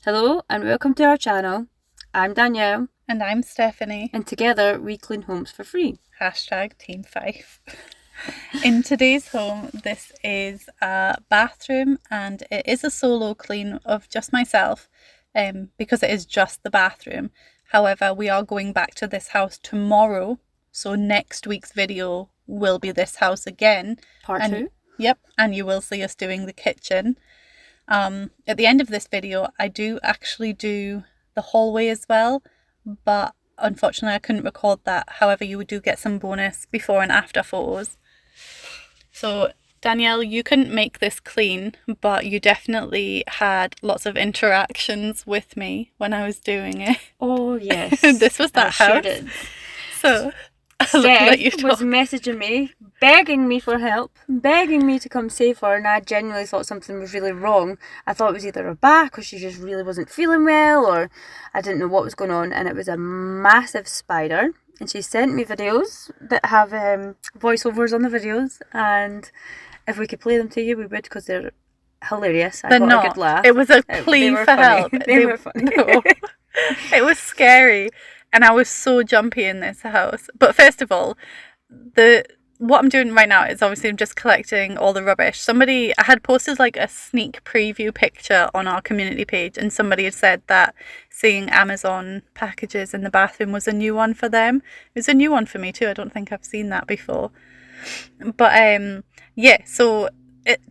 Hello and welcome to our channel. I'm Danielle. And I'm Stephanie. And together we clean homes for free. Hashtag Team 5. In today's home, this is a bathroom and it is a solo clean of just myself because it is just the bathroom. However, we are going back to this house tomorrow. So next week's video will be this house again. Part 2. Yep. And you will see us doing the kitchen. At the end of this video, I do actually do the hallway as well, but unfortunately I couldn't record that. However, you do get some bonus before and after photos. So Danielle, you couldn't make this clean, but you definitely had lots of interactions with me when I was doing it. Oh yes. This was that house. Sure did. So Steph was messaging me, begging me for help, begging me to come save her, and I genuinely thought something was really wrong. I thought it was either her back or she just really wasn't feeling well, or I didn't know what was going on, and it was a massive spider. And she sent me videos that have voiceovers on the videos, and if we could play them to you, we would, because they're hilarious. They're got not. A good laugh. It was a plea for help. They were funny. No. It was scary. And I was so jumpy in this house. But first of all, what I'm doing right now is obviously I'm just collecting all the rubbish. I had posted like a sneak preview picture on our community page, and somebody had said that seeing Amazon packages in the bathroom was a new one for them. It was a new one for me too. I don't think I've seen that before. But yeah, so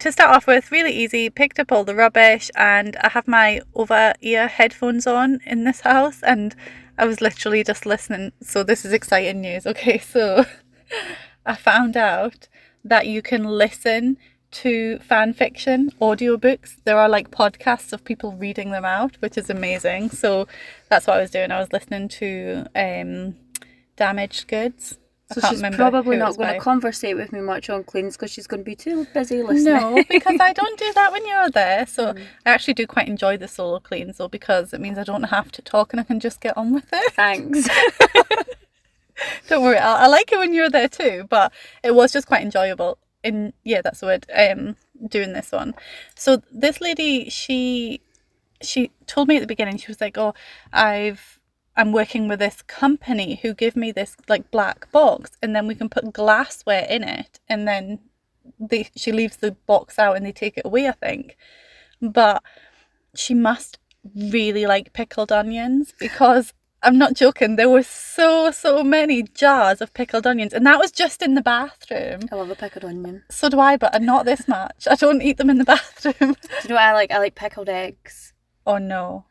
to start off with, really easy, picked up all the rubbish, and I have my over-ear headphones on in this house, and I was literally just listening. So this is exciting news. Okay, so I found out that you can listen to fan fiction audiobooks. There are like podcasts of people reading them out, which is amazing. So that's what I was doing. I was listening to Damaged Goods. So she's probably not going to conversate with me much on cleans because she's going to be too busy listening. No, because I don't do that when you're there. So I actually do quite enjoy the solo cleans, though, because it means I don't have to talk and I can just get on with it. Thanks. Don't worry, I like it when you're there too, but it was just quite enjoyable. Yeah, that's the word. Doing this one. So this lady, she told me at the beginning, she was like, "Oh, I'm working with this company who give me this like black box, and then we can put glassware in it, and then she leaves the box out and they take it away, I think." But she must really like pickled onions, because I'm not joking, there were so many jars of pickled onions, and that was just in the bathroom. I love a pickled onion. So do I, but not this much. I don't eat them in the bathroom. Do you know what I like? I like pickled eggs. Oh no.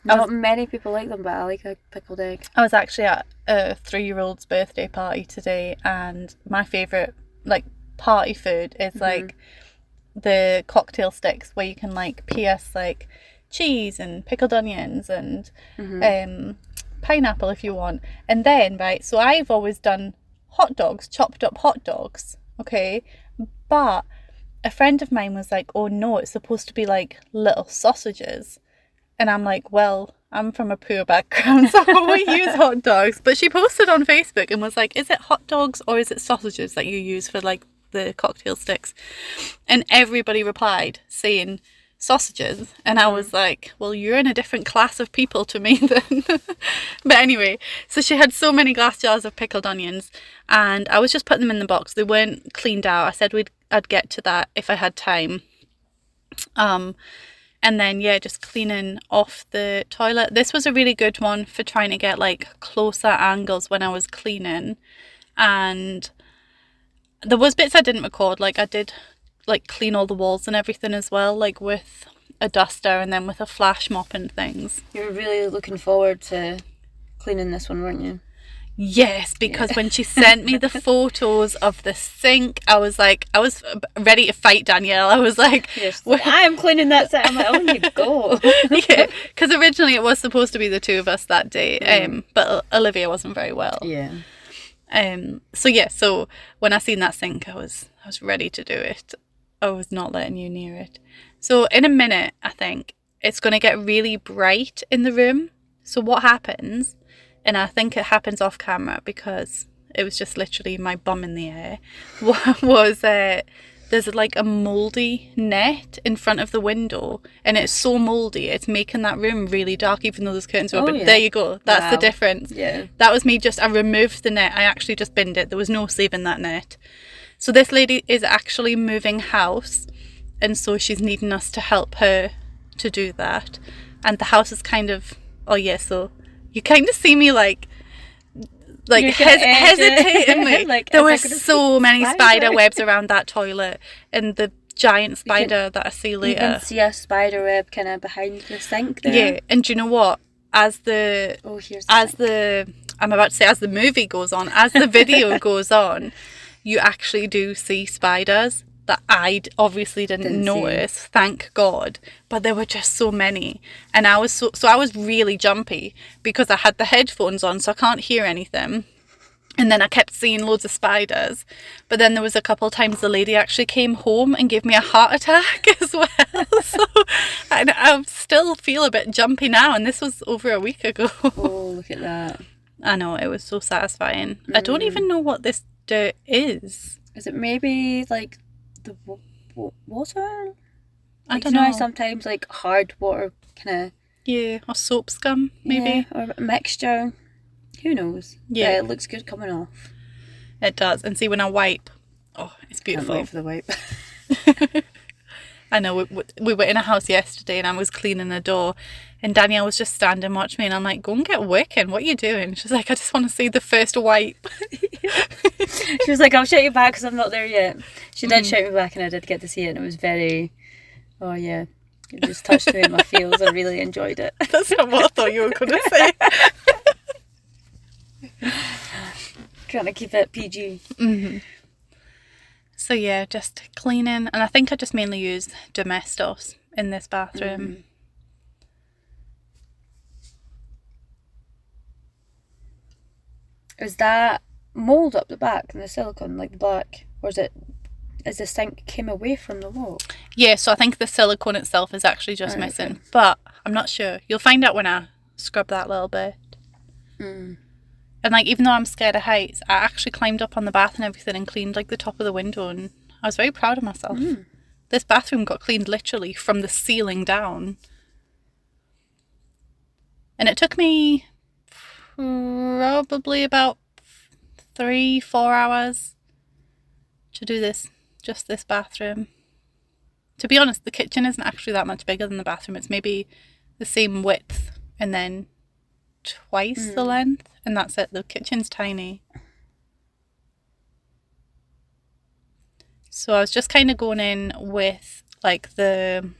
Not many people like them, but I like a pickled egg. I was actually at a 3-year-old's birthday party today, and my favourite like party food is like the cocktail sticks, where you can like pierce like cheese and pickled onions and pineapple if you want. And then, right, so I've always done hot dogs, chopped up hot dogs, okay? But a friend of mine was like, "Oh no, it's supposed to be like little sausages." And I'm like, well, I'm from a poor background, so we use hot dogs. But she posted on Facebook and was like, "Is it hot dogs or is it sausages that you use for like the cocktail sticks?" And everybody replied saying sausages. And I was like, well, you're in a different class of people to me then. But anyway, so she had so many glass jars of pickled onions, and I was just putting them in the box. They weren't cleaned out. I said I'd get to that if I had time. And then, yeah, just cleaning off the toilet. This was a really good one for trying to get like closer angles when I was cleaning. And there was bits I didn't record. Like I did like clean all the walls and everything as well, like with a duster and then with a flash mop and things. You were really looking forward to cleaning this one, weren't you? Yes, because when she sent me the photos of the sink, I was ready to fight Danielle. I was like, yes, I am cleaning that sink. I'm like, oh, you go. Yeah, because originally it was supposed to be the two of us that day, but Olivia wasn't very well. Yeah. So when I seen that sink, I was ready to do it. I was not letting you near it. So in a minute, I think it's going to get really bright in the room. So what happens, and I think it happens off camera because it was just literally my bum in the air, was there's like a mouldy net in front of the window, and it's so mouldy it's making that room really dark even though there's curtains open. There you go, that's the difference. That was me. I removed the net. I actually just binned it. There was no saving that net. So this lady is actually moving house, and so she's needing us to help her to do that. And the house is kind of, so you kind of see me like hesitatingly. Like, there were so many spider webs around that toilet, and the giant spider that I see later. You can see a spider web kind of behind the sink there. Yeah, and do you know what? As the movie goes on, as the video goes on, you actually do see spiders that I obviously didn't notice, thank God, but there were just so many, and I was I was really jumpy because I had the headphones on, so I can't hear anything, and then I kept seeing loads of spiders. But then there was a couple of times the lady actually came home and gave me a heart attack as well. So I still feel a bit jumpy now, and this was over a week ago. Oh, look at that. I know, it was so satisfying. I don't even know what this dirt is. Is it maybe like the water? I don't know. Sometimes like hard water kind of. Yeah, or soap scum maybe. Yeah, or a mixture. Who knows? Yeah, it looks good coming off. It does. And see, when I wipe, it's beautiful. Can't wait for the wipe. I know, we were in a house yesterday and I was cleaning the door, and Danielle was just standing watching me, and I'm like, go and get working, what are you doing? She's like, I just want to see the first wipe. She was like, I'll shout you back because I'm not there yet. She did shout me back, and I did get to see it, and it was very, it just touched me in my feels. I really enjoyed it. That's not what I thought you were going to say. Trying to keep it PG. So yeah, just cleaning, and I think I just mainly use Domestos in this bathroom. Is that mould up the back and the silicone, like the black, or is the sink came away from the wall? Yeah, so I think the silicone itself is actually just missing, but I'm not sure. You'll find out when I scrub that little bit. And like, even though I'm scared of heights, I actually climbed up on the bath and everything and cleaned like the top of the window, and I was very proud of myself. This bathroom got cleaned literally from the ceiling down. And it took me probably about 3-4 hours to do just this bathroom. To be honest, the kitchen isn't actually that much bigger than the bathroom. It's maybe the same width and then twice the length, and that's it. The kitchen's tiny. So I was just kind of going in with like the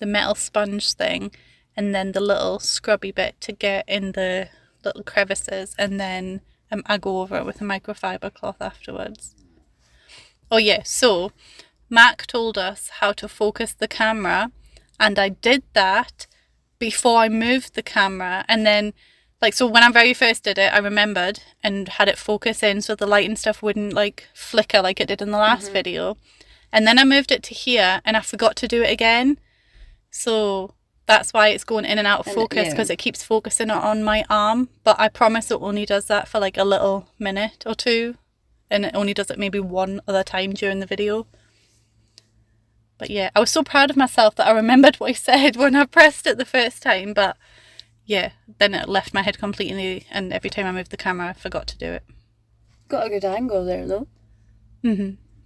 metal sponge thing, and then the little scrubby bit to get in the little crevices, and then I go over it with a microfiber cloth afterwards. So Mac told us how to focus the camera, and I did that before I moved the camera, and then so when I very first did it, I remembered and had it focus in so the light and stuff wouldn't like flicker like it did in the last video, and then I moved it to here and I forgot to do it again, so that's why it's going in and out of focus, because it keeps focusing on my arm, but I promise it only does that for like a little minute or two, and it only does it maybe one other time during the video. But yeah, I was so proud of myself that I remembered what I said when I pressed it the first time, but yeah, then it left my head completely, and every time I moved the camera I forgot to do it. Got a good angle there though.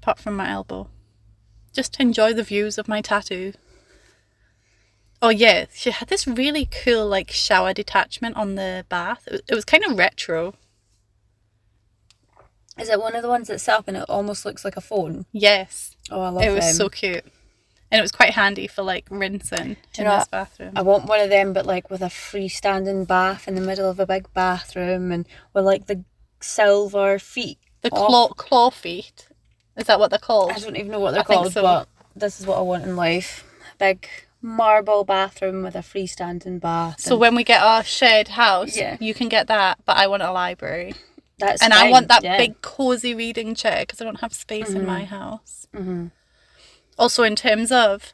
Apart from my elbow. Just to enjoy the views of my tattoo. Oh yeah, she had this really cool like shower detachment on the bath. It was kind of retro. Is it one of the ones that's up and it almost looks like a phone? Yes. Oh, I love it. It was so cute. And it was quite handy for like rinsing in this bathroom. I want one of them, but like with a freestanding bath in the middle of a big bathroom, and with like the silver feet. The claw feet. Is that what they're called? I don't even know what they're called, but this is what I want in life. Big marble bathroom with a freestanding bath. So when we get our shared house, you can get that, but I want a library. That's and fine. I want that big cozy reading chair because I don't have space in my house. Also, in terms of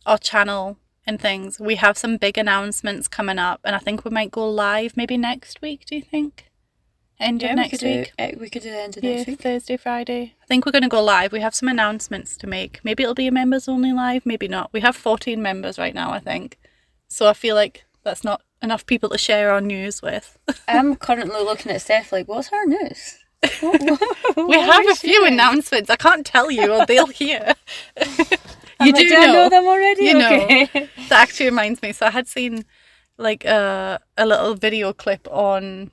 our channel and things, we have some big announcements coming up, and I think we might go live maybe next week. Do you think? End of next week. We could do the end of next week. Thursday, Friday. I think we're going to go live. We have some announcements to make. Maybe it'll be a members only live, maybe not. We have 14 members right now, I think. So I feel like that's not enough people to share our news with. I'm currently looking at Steph like, what's her news? We have a few announcements. I can't tell you or they'll hear. Do I know them already? You okay. know. That actually reminds me. So I had seen like a little video clip on,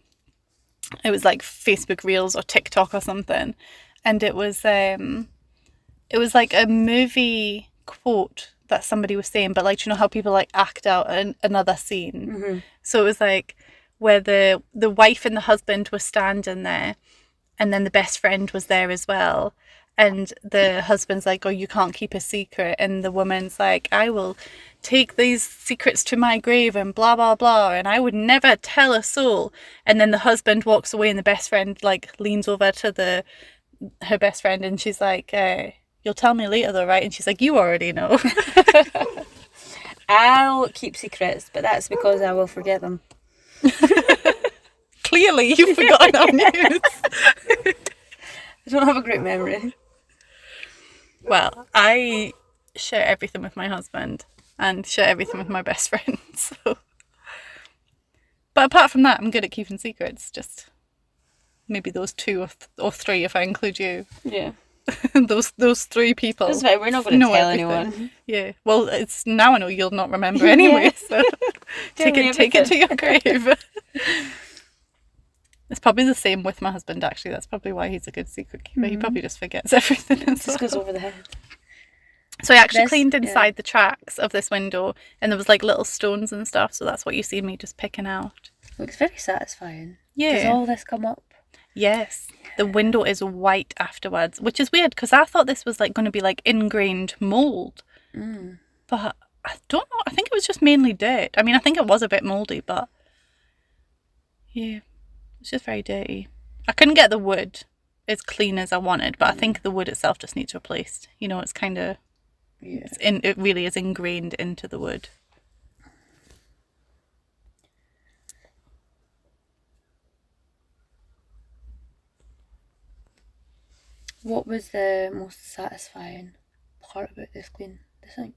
it was like Facebook Reels or TikTok or something, and it was like a movie quote that somebody was saying, but like, you know how people like act out another scene. Mm-hmm. So it was like where the wife and the husband were standing there, and then the best friend was there as well. And the husband's like, oh, you can't keep a secret. And the woman's like, I will take these secrets to my grave and blah, blah, blah. And I would never tell a soul. And then the husband walks away and the best friend like leans over to her best friend and she's like, you'll tell me later though, right? And she's like, you already know. I'll keep secrets, but that's because I will forget them. Clearly, you've forgotten our news. I don't have a great memory. Well, I share everything with my husband and share everything with my best friend. So. But apart from that, I'm good at keeping secrets. Just maybe those two or three, if I include you. Yeah. those three people. That's right. We're not going to tell anyone. Yeah. Well, it's now I know you'll not remember anyway. So take it to your grave. It's probably the same with my husband, actually. That's probably why he's a good secret keeper. He probably just forgets everything. Just goes over the head. So I actually cleaned inside the tracks of this window, and there was like little stones and stuff. So that's what you see me just picking out. Looks very satisfying. Yeah. Does all this come up? Yes. The window is white afterwards, which is weird because I thought this was like going to be like ingrained mould. But I don't know. I think it was just mainly dirt. I mean, I think it was a bit mouldy, but yeah. It's just very dirty. I couldn't get the wood as clean as I wanted, but I think the wood itself just needs replaced. You know, it's kind of, it really is ingrained into the wood. What was the most satisfying part about this clean? The sink?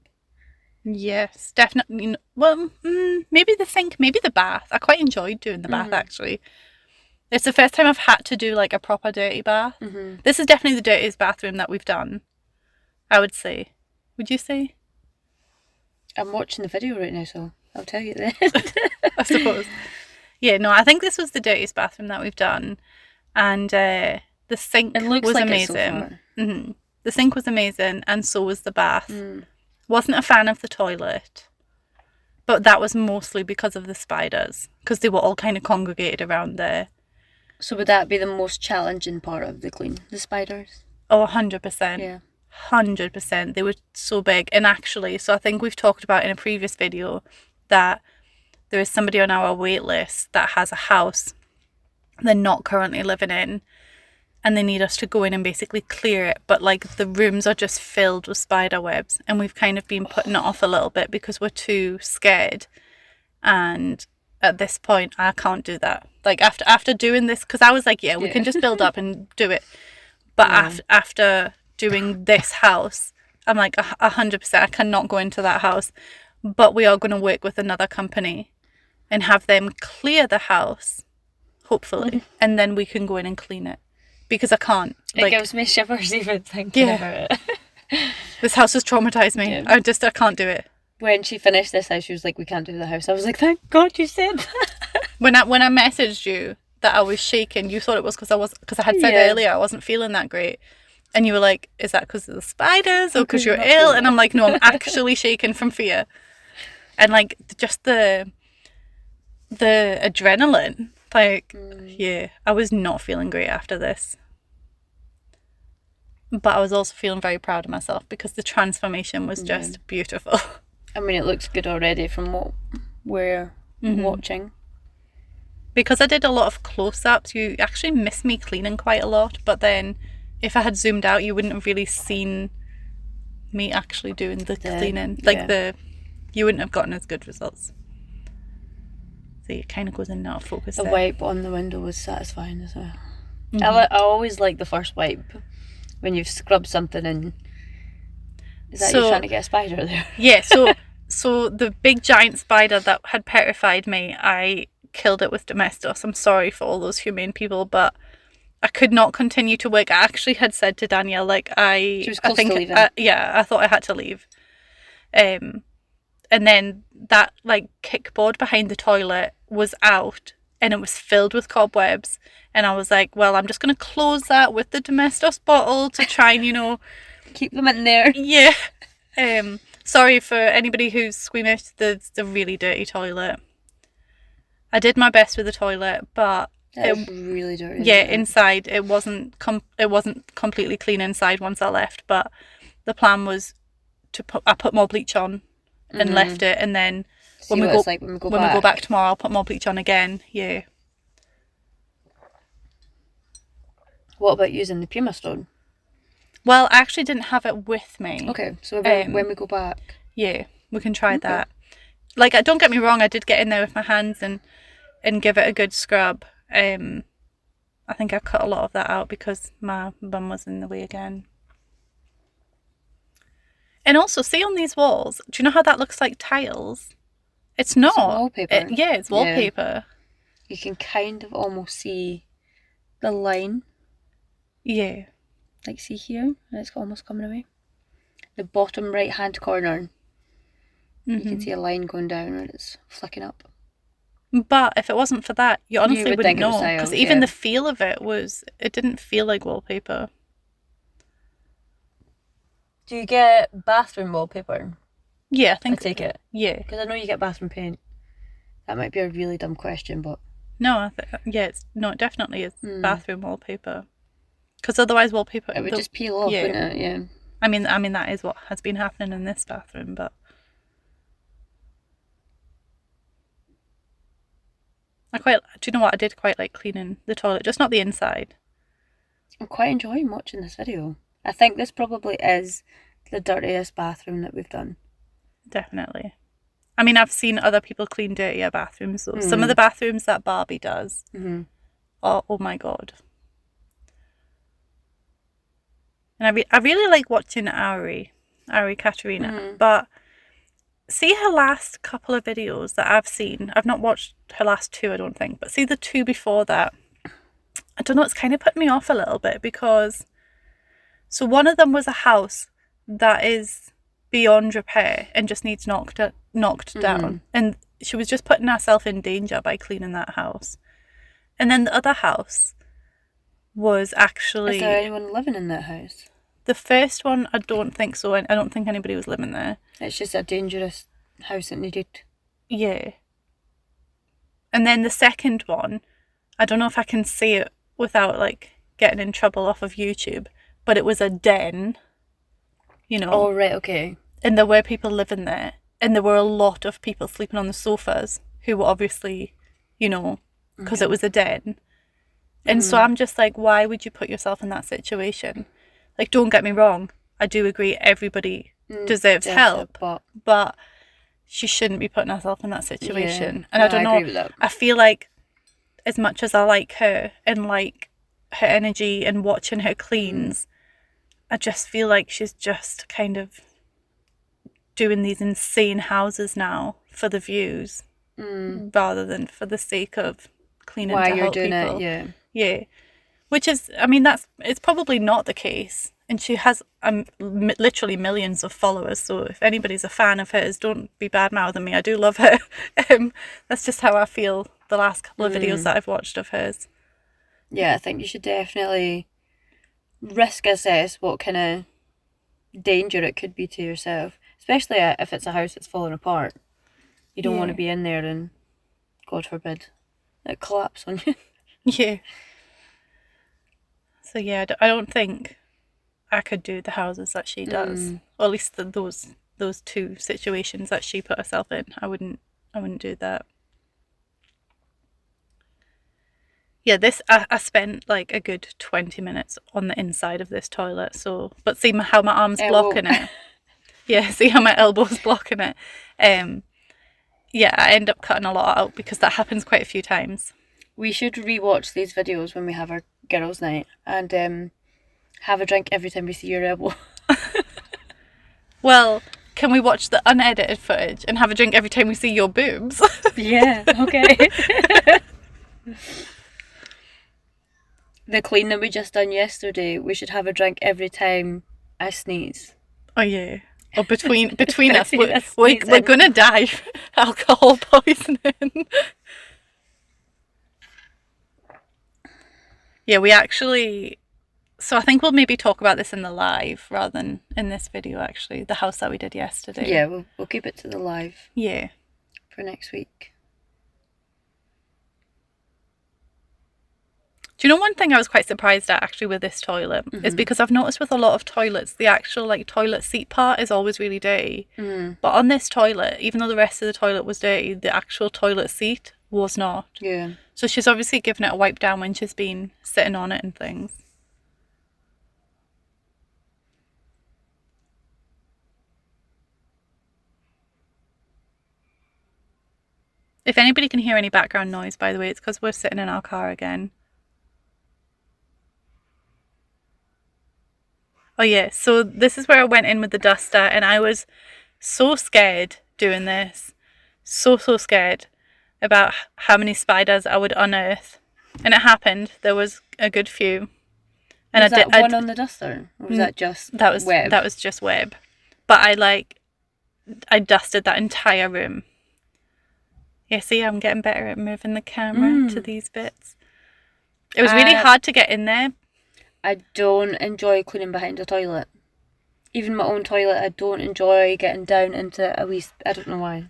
Yes, definitely. Well, maybe the sink, maybe the bath. I quite enjoyed doing the bath, actually. It's the first time I've had to do like a proper dirty bath. This is definitely the dirtiest bathroom that we've done, I would say. Would you say? I'm watching the video right now, so I'll tell you then. I suppose. Yeah, no, I think this was the dirtiest bathroom that we've done. And the sink was like amazing. The sink was amazing, and so was the bath. Wasn't a fan of the toilet. But that was mostly because of the spiders, because they were all kind of congregated around there. So would that be the most challenging part of the clean? The spiders? Oh, 100%. Yeah. 100%. They were so big. And actually, so I think we've talked about in a previous video that there is somebody on our wait list that has a house they're not currently living in, and they need us to go in and basically clear it. But like the rooms are just filled with spider webs, and we've kind of been putting it off a little bit because we're too scared. And at this point, I can't do that. Like after doing this, because I was like, we can just build up and do it. But after doing this house, I'm like 100%, I cannot go into that house. But we are going to work with another company and have them clear the house, hopefully, and then we can go in and clean it. Because I can't. It gives me shivers even thinking about it. This house has traumatized me. I can't do it. When she finished this house, she was like, we can't do the house. I was like, thank God you said that. When I messaged you that I was shaking, you thought it was because I had said earlier I wasn't feeling that great. And you were like, is that because of the spiders or because you're ill? And I'm like, no, I'm actually shaking from fear. And like just the adrenaline, like, I was not feeling great after this. But I was also feeling very proud of myself because the transformation was just beautiful. I mean, it looks good already from what we're watching. Because I did a lot of close-ups, you actually miss me cleaning quite a lot. But then if I had zoomed out, you wouldn't have really seen me actually doing the cleaning. You wouldn't have gotten as good results. So it kind of goes in and out of focus. The there. wipe on the window was satisfying as well. Mhm. I always like the first wipe when you've scrubbed something and... Is that you trying to get a spider there? Yeah, so the big giant spider that had petrified me, I killed it with Domestos. I'm sorry for all those humane people, but I could not continue to work. I actually had said to Danielle, like, She was close to leaving. I thought I had to leave. And then that, like, kickboard behind the toilet was out and it was filled with cobwebs. And I was like, well, I'm just going to close that with the Domestos bottle to try and, you know... Keep them in there. Yeah. Sorry for anybody who's squeamish. The really dirty toilet. I did my best with the toilet, but it was really dirty. Yeah, inside it wasn't completely clean inside once I left. But the plan was I put more bleach on and left it, and then when we go back tomorrow, I'll put more bleach on again. Yeah. What about using the Puma Stone? Well, I actually didn't have it with me. Okay, so when we go back... Yeah, we can try that. Like, don't get me wrong, I did get in there with my hands and give it a good scrub. I think I cut a lot of that out because my bum was in the way again. And also, see on these walls, do you know how that looks like tiles? It's not. It's wallpaper. It's wallpaper. You can kind of almost see the line. Yeah. Like, see here? And it's almost coming away. The bottom right-hand corner. You can see a line going down and it's flicking up. But if it wasn't for that, you honestly wouldn't know. Because even the feel of it didn't feel like wallpaper. Do you get bathroom wallpaper? Yeah, I take it. Yeah. Because I know you get bathroom paint. That might be a really dumb question, but... No, it definitely is bathroom wallpaper. Because otherwise wallpaper... It would just peel off, wouldn't it? Yeah. I mean, that is what has been happening in this bathroom, but... do you know what? I did quite like cleaning the toilet, just not the inside. I'm quite enjoying watching this video. I think this probably is the dirtiest bathroom that we've done. Definitely. I mean, I've seen other people clean dirtier bathrooms, though. Some of the bathrooms that Barbie does. Oh my God. And I really like watching Ari Katerina, but see her last couple of videos that I've seen. I've not watched her last two, I don't think, but see the two before that. I don't know, it's kind of put me off a little bit because... So one of them was a house that is beyond repair and just needs knocked down. And she was just putting herself in danger by cleaning that house. And then the other house was actually... Is there anyone living in that house? The first one, I don't think so. I don't think anybody was living there. It's just a dangerous house that needed... Yeah. And then the second one, I don't know if I can say it without, like, getting in trouble off of YouTube, but it was a den, you know. Oh, right, okay. And there were people living there. And there were a lot of people sleeping on the sofas who were obviously, you know, because it was a den. And so I'm just like, why would you put yourself in that situation? Like, don't get me wrong. I do agree everybody deserves help. But she shouldn't be putting herself in that situation. Yeah, and I don't know. agree with that. I feel like as much as I like her and like her energy and watching her cleans, I just feel like she's just kind of doing these insane houses now for the views rather than for the sake of cleaning to help people. Yeah. Which is, I mean, it's probably not the case. And she has literally millions of followers. So if anybody's a fan of hers, don't be bad-mouthing me. I do love her. That's just how I feel the last couple of videos that I've watched of hers. Yeah, I think you should definitely risk assess what kind of danger it could be to yourself. Especially if it's a house that's falling apart. You don't want to be in there and, God forbid, it collapse on you. Yeah. So yeah, I don't think I could do the houses that she does, or at least those two situations that she put herself in. I wouldn't do that. Yeah, I spent like a good 20 minutes on the inside of this toilet. So, but see how my arm's blocking it. Yeah, see how my elbow's blocking it. Yeah, I end up cutting a lot out because that happens quite a few times. We should rewatch these videos when we have our girls' night and have a drink every time we see your elbow. Well, can we watch the unedited footage and have a drink every time we see your boobs? Yeah, okay. The clean that we just done yesterday, we should have a drink every time I sneeze. Oh yeah. Or between us, we're gonna die alcohol poisoning. Yeah, we actually. So I think we'll maybe talk about this in the live rather than in this video. Actually, the house that we did yesterday. Yeah, we'll keep it to the live. Yeah. For next week. Do you know one thing I was quite surprised at actually with this toilet is because I've noticed with a lot of toilets the actual like toilet seat part is always really dirty, but on this toilet, even though the rest of the toilet was dirty, the actual toilet seat was not. Yeah. So she's obviously given it a wipe down when she's been sitting on it and things. If anybody can hear any background noise, by the way, it's because we're sitting in our car again. Oh yeah, so this is where I went in with the duster and I was so scared doing this. So scared about how many spiders I would unearth. And it happened. There was a good few. And was that one on the duster? Or was that just web? That was just web. But I dusted that entire room. Yeah, see, I'm getting better at moving the camera to these bits. It was really hard to get in there. I don't enjoy cleaning behind a toilet. Even my own toilet, I don't enjoy getting down into a wee... I don't know why.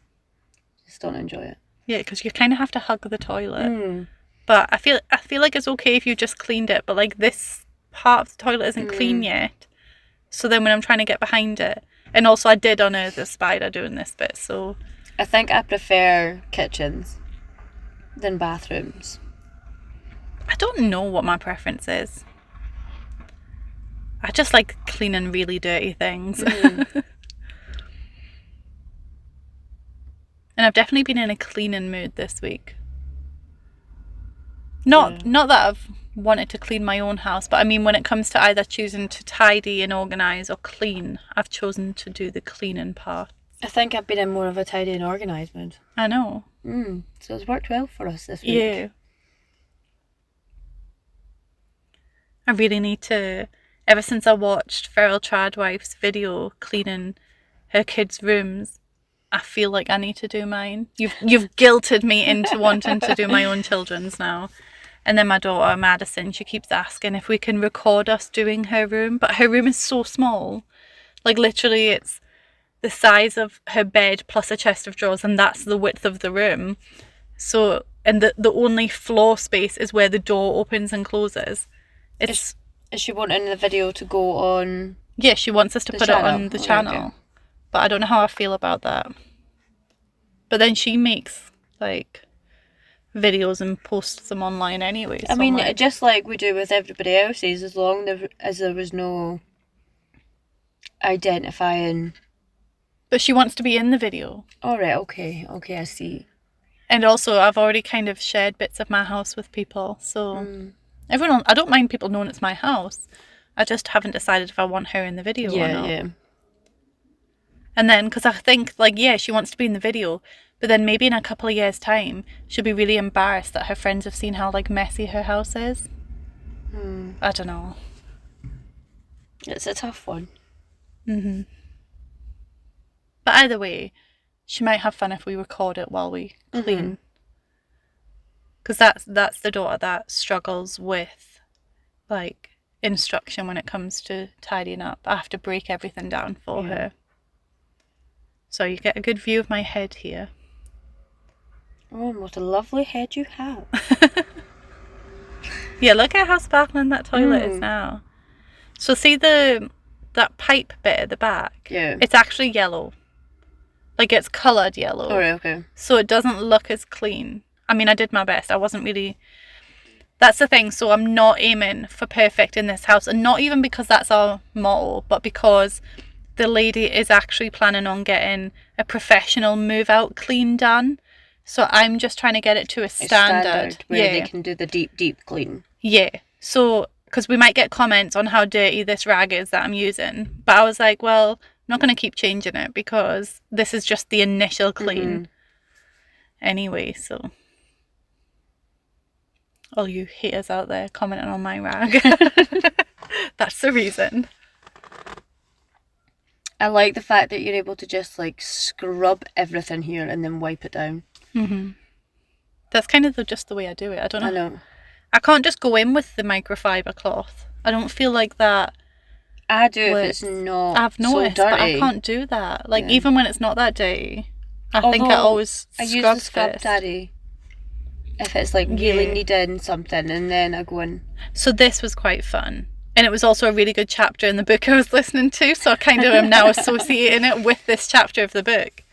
Just don't enjoy it. Yeah, because you kind of have to hug the toilet. But I feel like it's okay if you just cleaned it. But like this part of the toilet isn't clean yet. So then when I'm trying to get behind it... And also I did unearth a spider doing this bit, so... I think I prefer kitchens than bathrooms. I don't know what my preference is. I just like cleaning really dirty things. And I've definitely been in a cleaning mood this week. Not that I've wanted to clean my own house, but I mean when it comes to either choosing to tidy and organise or clean, I've chosen to do the cleaning part. I think I've been in more of a tidy and organised mood. I know. So it's worked well for us this week. Yeah. I really need to... Ever since I watched Feral Tradwife's video cleaning her kids' rooms, I feel like I need to do mine. You've guilted me into wanting to do my own children's now. And then my daughter, Madison, she keeps asking if we can record us doing her room. But her room is so small. Like literally it's the size of her bed plus a chest of drawers and that's the width of the room. So, and the only floor space is where the door opens and closes. Is she wanting the video to go on? Yeah, she wants us to put it on the channel. Okay. But I don't know how I feel about that. But then she makes like videos and posts them online anyway. So I mean, just like we do with everybody else's, as long as there was no identifying. But she wants to be in the video. All right, okay, I see. And also, I've already kind of shared bits of my house with people, so everyone. I don't mind people knowing it's my house. I just haven't decided if I want her in the video or not. Yeah. And then, because I think, like, yeah, she wants to be in the video, but then maybe in a couple of years' time, she'll be really embarrassed that her friends have seen how, like, messy her house is. I don't know. It's a tough one. But either way, she might have fun if we record it while we clean. Because that's the daughter that struggles with, like, instruction when it comes to tidying up. I have to break everything down for her. So you get a good view of my head here. Oh, what a lovely head you have. Yeah, look at how sparkling that toilet is now. So see that pipe bit at the back? Yeah. It's actually yellow. Like, it's coloured yellow. Oh, okay. So it doesn't look as clean. I mean, I did my best. I wasn't really... That's the thing. So I'm not aiming for perfect in this house. And not even because that's our motto, but because the lady is actually planning on getting a professional move out clean done. So I'm just trying to get it to a standard where they can do the deep clean. Yeah. So, because we might get comments on how dirty this rag is that I'm using. But I was like, well, I'm not going to keep changing it because this is just the initial clean. Anyway, so all you haters out there commenting on my rag. That's the reason. I like the fact that you're able to just like scrub everything here and then wipe it down. That's kind of just the way I do it. I don't know. I know. I can't just go in with the microfiber cloth. I don't feel like that. I do if it's not I've noticed, so dirty. but I can't do that. Like, even when it's not that dirty, I think I always I use scrub the Scrub first. Daddy if it's like really needing something, and then I go in. So this was quite fun. And it was also a really good chapter in the book I was listening to, so I kind of am now associating it with this chapter of the book.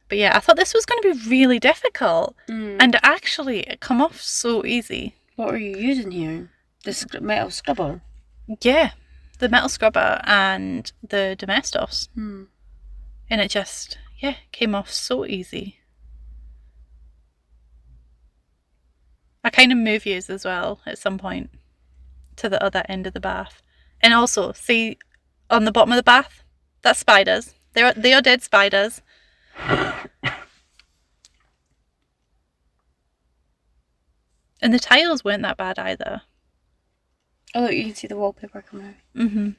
But yeah, I thought this was going to be really difficult. And actually, it come off so easy. What are you using here? The metal scrubber? Yeah, the metal scrubber and the Domestos. And it just, came off so easy. I kind of move yous as well at some point to the other end of the bath. And also, see on the bottom of the bath, that's spiders. They are dead spiders. And the tiles weren't that bad either. Oh, look, you can see the wallpaper coming out.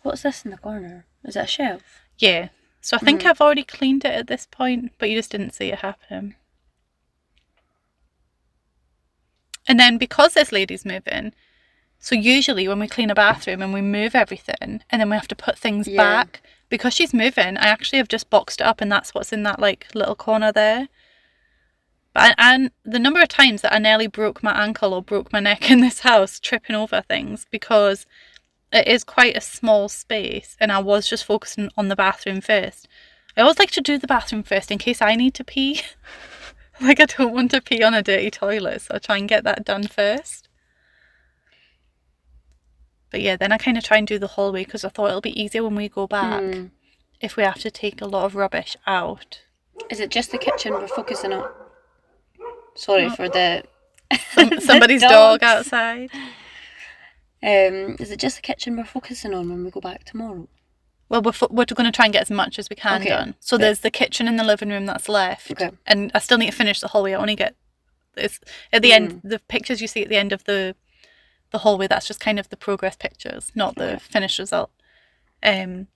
What's this in the corner? Is that a shelf? Yeah. So I think I've already cleaned it at this point, but you just didn't see it happen. And then because this lady's moving, so usually when we clean a bathroom and we move everything and then we have to put things back, because she's moving, I actually have just boxed it up and that's what's in that like little corner there. But and the number of times that I nearly broke my ankle or broke my neck in this house tripping over things, because it is quite a small space and I was just focusing on the bathroom first. I always like to do the bathroom first in case I need to pee. Like, I don't want to pee on a dirty toilet, so I try and get that done first. But yeah, then I kind of try and do the hallway because I thought it'll be easier when we go back if we have to take a lot of rubbish out. Is it just the kitchen we're focusing on? Sorry for the... Somebody's dog outside. Is it just the kitchen we're focusing on when we go back tomorrow? Well, we're going to try and get as much as we can done. So there's the kitchen and the living room that's left. Okay. And I still need to finish the hallway. I only get this at the end. The pictures you see at the end of the hallway, that's just kind of the progress pictures, not the finished result. But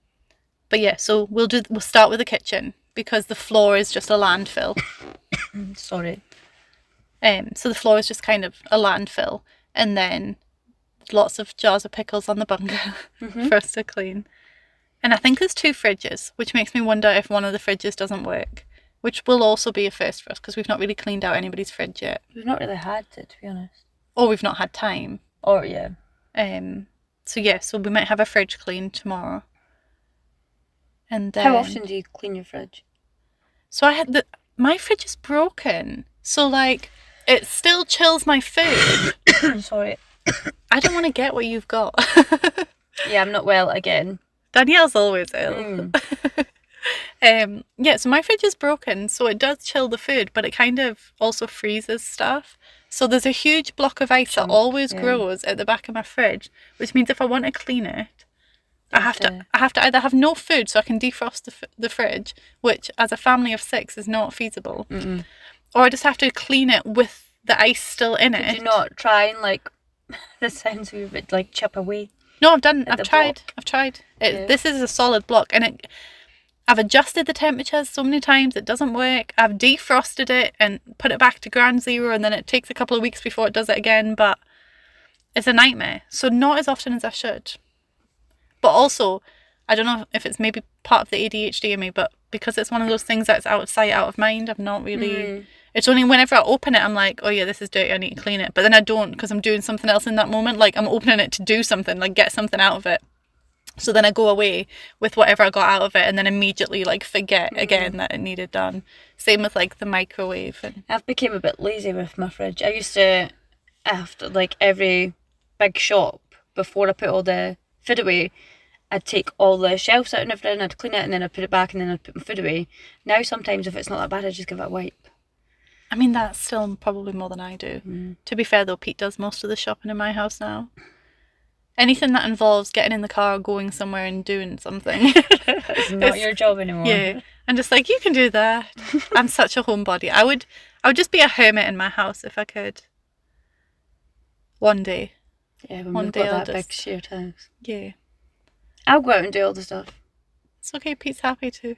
yeah, so we'll start with the kitchen because the floor is just a landfill. Sorry. So the floor is just kind of a landfill, and then lots of jars of pickles on the bunker for us to clean. And I think there's 2 fridges, which makes me wonder if one of the fridges doesn't work, which will also be a first for us because we've not really cleaned out anybody's fridge yet. We've not really had to be honest. Or we've not had time. Or, yeah. So we might have a fridge cleaned tomorrow. And then... How often do you clean your fridge? So my fridge is broken. So, like, it still chills my food. Sorry. I don't want to get what you've got. Yeah, I'm not well again. Danielle's always ill. So my fridge is broken, so it does chill the food, but it kind of also freezes stuff. So there's a huge block of ice that always grows at the back of my fridge, which means if I want to clean it, I have to either have no food so I can defrost the fridge, which as a family of 6 is not feasible, or I just have to clean it with the ice still in it. Did you not try and like, this sounds weird, but like chip away? No, I've tried. This is a solid block, and I've adjusted the temperatures so many times it doesn't work. I've defrosted it and put it back to ground zero, and then it takes a couple of weeks before it does it again, but it's a nightmare. So not as often as I should. But also, I don't know if it's maybe part of the ADHD in me, but because it's one of those things that's out of sight, out of mind, I'm not really... It's only whenever I open it, I'm like, oh yeah, this is dirty, I need to clean it. But then I don't, because I'm doing something else in that moment. Like, I'm opening it to do something, like get something out of it. So then I go away with whatever I got out of it and then immediately like forget again that it needed done. Same with like the microwave. I've become a bit lazy with my fridge. I used to, after like every big shop, before I put all the food away, I'd take all the shelves out and everything, I'd clean it, and then I'd put it back, and then I'd put my food away. Now sometimes if it's not that bad, I just give it a wipe. I mean, that's still probably more than I do. To be fair though, Pete does most of the shopping in my house now. Anything that involves getting in the car, going somewhere and doing something. It's not your job anymore. Yeah. I'm just like, you can do that. I'm such a homebody. I would just be a hermit in my house if I could. One day. Yeah, when we've got that big shared house. Yeah. I'll go out and do all the stuff. It's okay, Pete's happy to.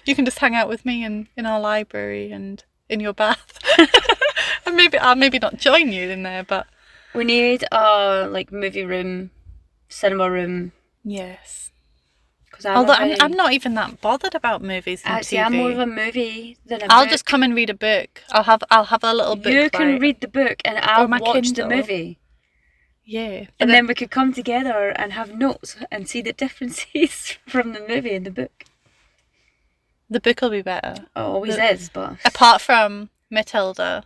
You can just hang out with me in our library and in your bath. And I'll maybe not join you in there, but we need a movie room, cinema room. Yes. Although I'm not even that bothered about movies and actually, TV. I'm more of a movie than a I'll book. just come and read a book. I'll have a little book. You can read the book and I'll watch Kindle. the movie. Yeah. And then we could come together and have notes and see the differences from the movie and the book. The book will be better. It always is, but... Apart from Matilda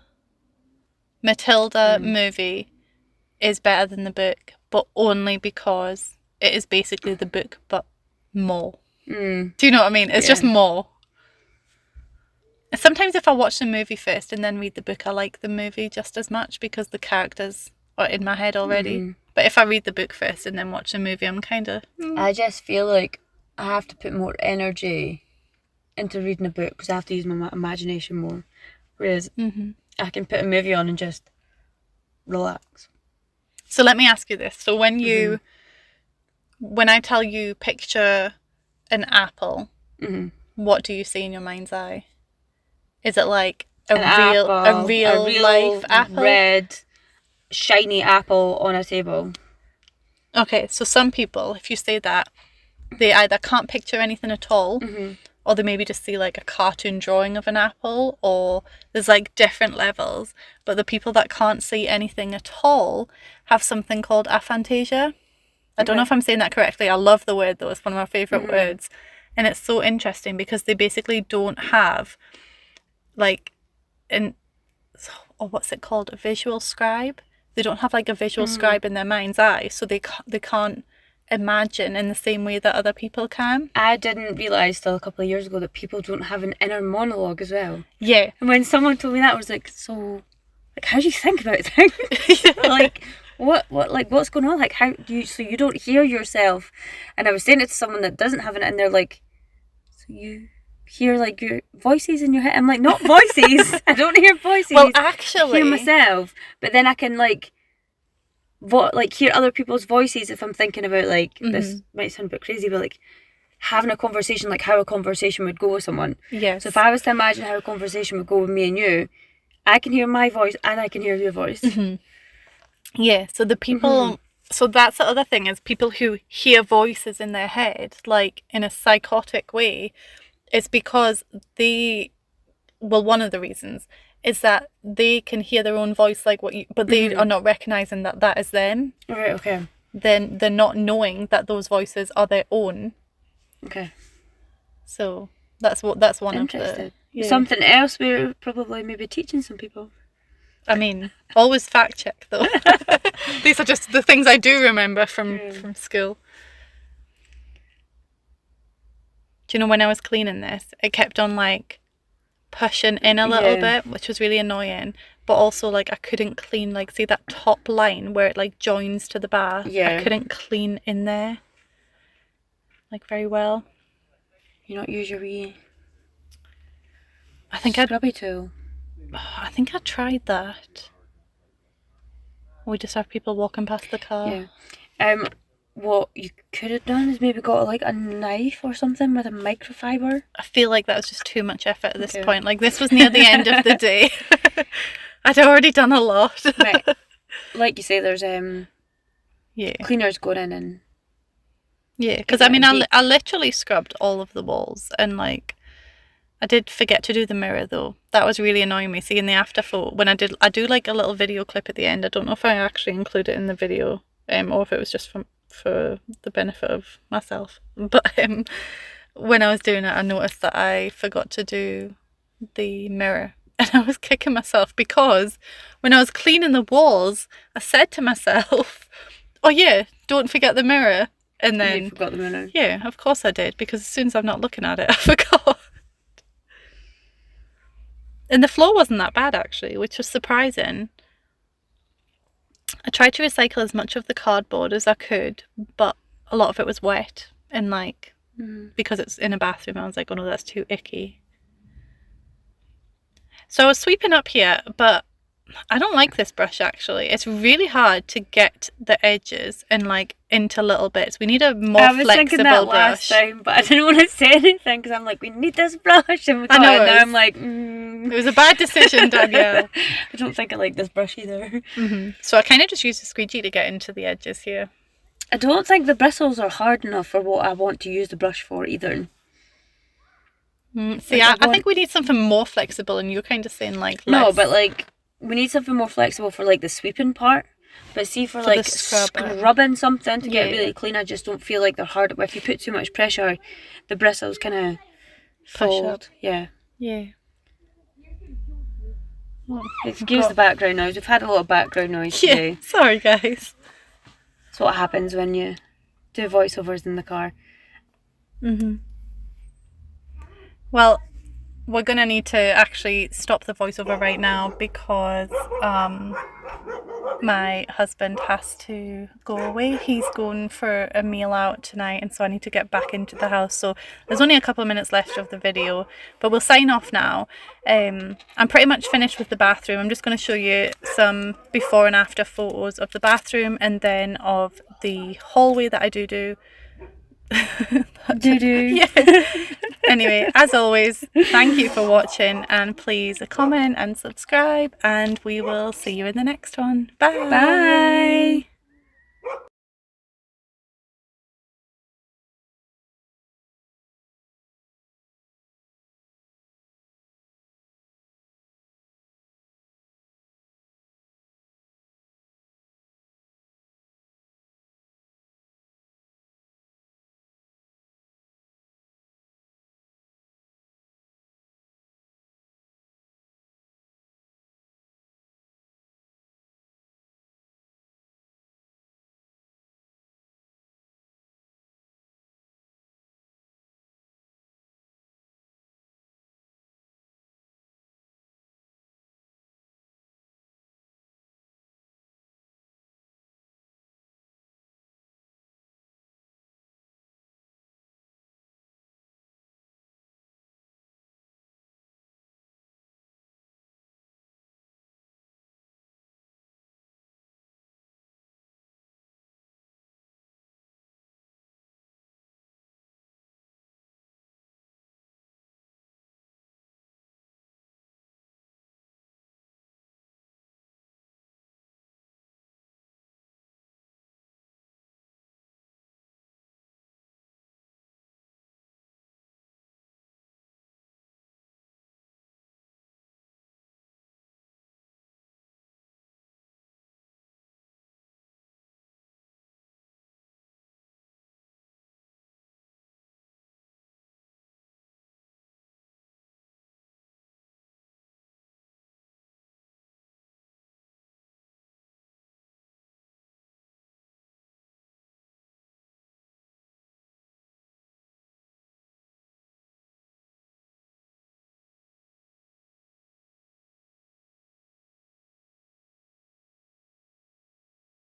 movie is better than the book, but only because it is basically the book, but more. Do you know what I mean? It's just more. Sometimes if I watch the movie first and then read the book, I like the movie just as much because the characters are in my head already. But if I read the book first and then watch the movie, I'm kind of... I just feel like I have to put more energy into reading a book because I have to use my imagination more. Whereas I can put a movie on and just relax. So let me ask you this. So when I tell you picture an apple, what do you see in your mind's eye? Is it like a real life apple? Red, shiny apple on a table. Okay, so some people, if you say that, they either can't picture anything at all, or they maybe just see like a cartoon drawing of an apple, or there's like different levels. But the people that can't see anything at all have something called aphantasia. I don't know if I'm saying that correctly. I love the word though. It's one of my favourite words. And it's so interesting because they basically don't have like what's it called? A visual scribe. They don't have like a visual scribe in their mind's eye. So they can't imagine in the same way that other people can. I didn't realise till a couple of years ago that people don't have an inner monologue as well. Yeah. And when someone told me that, I was like, so, like, how do you think about things? Like, what's going on? Like, how do you, so you don't hear yourself? And I was saying it to someone that doesn't have it, and they're like, so you hear like your voices in your head? I'm like, not voices. I don't hear voices. Well, actually, I hear myself, but then I can hear other people's voices if I'm thinking about this might sound a bit crazy, but like having a conversation, like how a conversation would go with someone. Yes. So if I was to imagine how a conversation would go with me and you, I can hear my voice and I can hear your voice. Yeah. So the people. So that's the other thing, is people who hear voices in their head, like in a psychotic way, it's because one of the reasons is that they can hear their own voice but they are not recognizing that is them. Right, okay. Then they're not knowing that those voices are their own. Okay. So that's one of the... Yeah. Something else we're probably maybe teaching some people. I mean, always fact check though. These are just the things I do remember from school. Do you know when I was cleaning this, it kept on like pushing in a little bit, which was really annoying. But also like I couldn't clean, like, see that top line where it like joins to the bath. I couldn't clean in there like very well. You not use your wee scrubby tool? I think I tried that. We just have people walking past the car. Yeah. What you could have done is maybe got like a knife or something with a microfiber. I feel like that was just too much effort at this point. Like, this was near the end of the day. I'd already done a lot. Right. Like you say, there's cleaners going in and... Yeah, because I mean, I literally scrubbed all of the walls, and like, I did forget to do the mirror though. That was really annoying me. See, in the after photo, when I do like a little video clip at the end. I don't know if I actually include it in the video, or if it was just for the benefit of myself. But when I was doing it, I noticed that I forgot to do the mirror, and I was kicking myself because when I was cleaning the walls, I said to myself, oh yeah, don't forget the mirror. And then you forgot the mirror. Yeah, of course I did, because as soon as I'm not looking at it, I forgot. And the floor wasn't that bad actually, which was surprising. I tried to recycle as much of the cardboard as I could, but a lot of it was wet, and like because it's in a bathroom, I was like, oh no, that's too icky. So I was sweeping up here, but I don't like this brush actually. It's really hard to get the edges and like into little bits. We need a more flexible brush. I was thinking that last time, but I didn't want to say anything because I'm like, we need this brush, and we got it. Now I'm like, it was a bad decision, Danielle. I don't think I like this brush either. So I kind of just used a squeegee to get into the edges here. I don't think the bristles are hard enough for what I want to use the brush for either. See, I think we need something more flexible, and you're kind of saying like less. No, but like we need something more flexible for like the sweeping part. But see, for like scrubbing something to get really clean, I just don't feel like they're hard. If you put too much pressure, the bristles kind of fold. Yeah. Excuse the background noise. We've had a lot of background noise today. Sorry guys. That's what happens when you do voiceovers in the car. Well, we're going to need to actually stop the voiceover right now because my husband has to go away. He's going for a meal out tonight, and so I need to get back into the house. So there's only a couple of minutes left of the video, but we'll sign off now. I'm pretty much finished with the bathroom. I'm just going to show you some before and after photos of the bathroom, and then of the hallway that I do. Anyway, as always, thank you for watching, and please comment and subscribe, and we will see you in the next one. Bye.